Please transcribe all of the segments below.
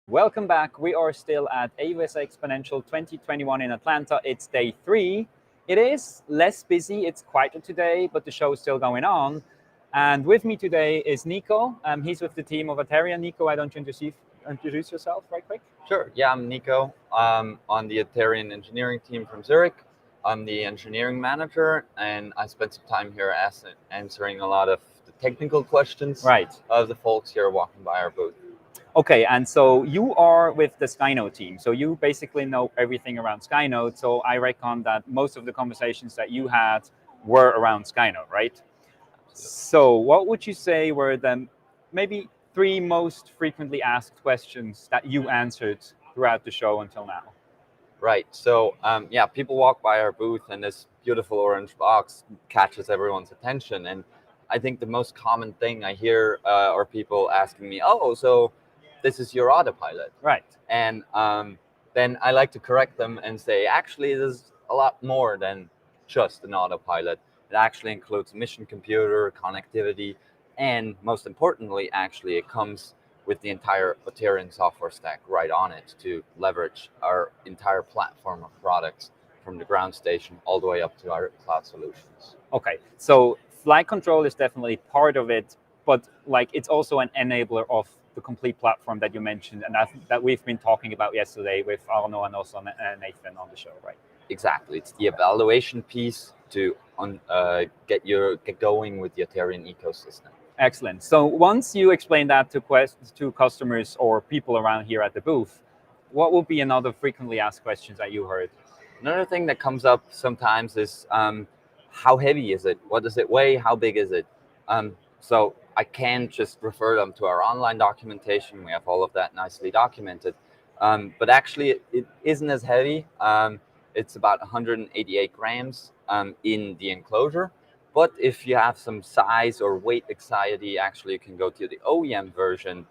Welcome back. We are still at AUVSI Xponential 2021 in Atlanta. It's day 3. It is less busy. It's quieter today, but the show is still going on. And with me today is Nico. He's with the team of Aterian. Nico, why don't you introduce yourself right quick? Sure. Yeah, I'm Nico. I'm on the Aterian engineering team from Zurich. I'm the engineering manager, and I spent some time here answering a lot of the technical questions of the folks here walking by our booth. Okay, and so you are with the Skynode team. So you basically know everything around Skynode. So I reckon that most of the conversations that you had were around Skynode, right? So what would you say were the maybe 3 most frequently asked questions that you answered throughout the show until now? Right. So yeah, people walk by our booth and this beautiful orange box catches everyone's attention. And I think the most common thing I hear are people asking me, oh, so this is your autopilot. Right. And then I like to correct them and say, actually, there's a lot more than just an autopilot. It actually includes mission computer, connectivity, and most importantly, actually, it comes with the entire Aterian software stack right on it to leverage our entire platform of products from the ground station all the way up to our cloud solutions. Okay, so flight control is definitely part of it, but like it's also an enabler of the complete platform that you mentioned, and that we've been talking about yesterday with Arno and also Nathan on the show, right? Exactly, it's the evaluation piece to get going with the Aterian ecosystem. Excellent. So once you explain that to customers or people around here at the booth, what would be another frequently asked questions that you heard? Another thing that comes up sometimes is how heavy is it? What does it weigh? How big is it? So I can just refer them to our online documentation. We have all of that nicely documented. But actually, it isn't as heavy. It's about 188 grams in the enclosure. But if you have some size or weight anxiety, actually you can go to the OEM version,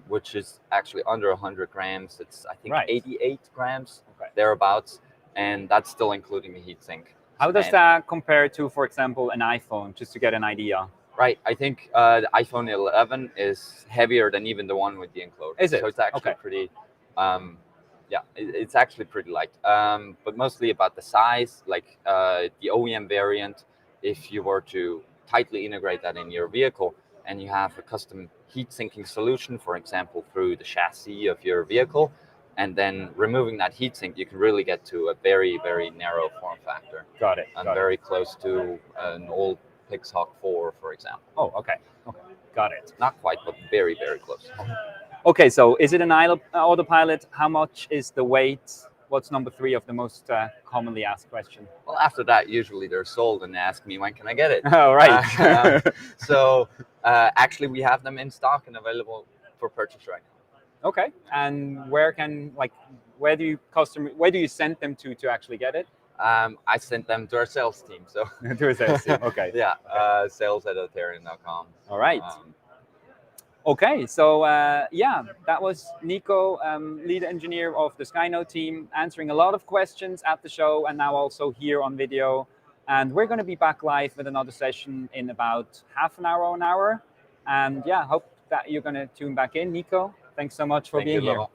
which is actually under 100 grams. It's, I think, 88 grams, thereabouts. And that's still including the heatsink. How does that compare to, for example, an iPhone, just to get an idea? Right. I think the iPhone 11 is heavier than even the one with the enclosure. Is it? So it's actually pretty, yeah, it's actually pretty light. But mostly about the size, like the OEM variant, if you were to tightly integrate that in your vehicle and you have a custom heat sinking solution, for example, through the chassis of your vehicle, and then removing that heat sink, you can really get to a very, very narrow form factor. Got it. And very close to an old Pixhawk 4, for example. Oh, okay. Okay, got it. Not quite, but very, very close. Okay, so is it an autopilot? How much is the weight? What's number 3 of the most commonly asked question? Well, after that, usually they're sold and they ask me, when can I get it? Oh, right. So actually, we have them in stock and available for purchase right now. Okay, and where do you send them to actually get it? I sent them to our sales team. So to a sales team, okay. Yeah, sales@aterian.com. All right. Okay, so yeah, that was Nico, lead engineer of the Skynode team, answering a lot of questions at the show and now also here on video. And we're going to be back live with another session in about half an hour or an hour. And yeah, hope that you're going to tune back in. Nico, thanks so much for being here.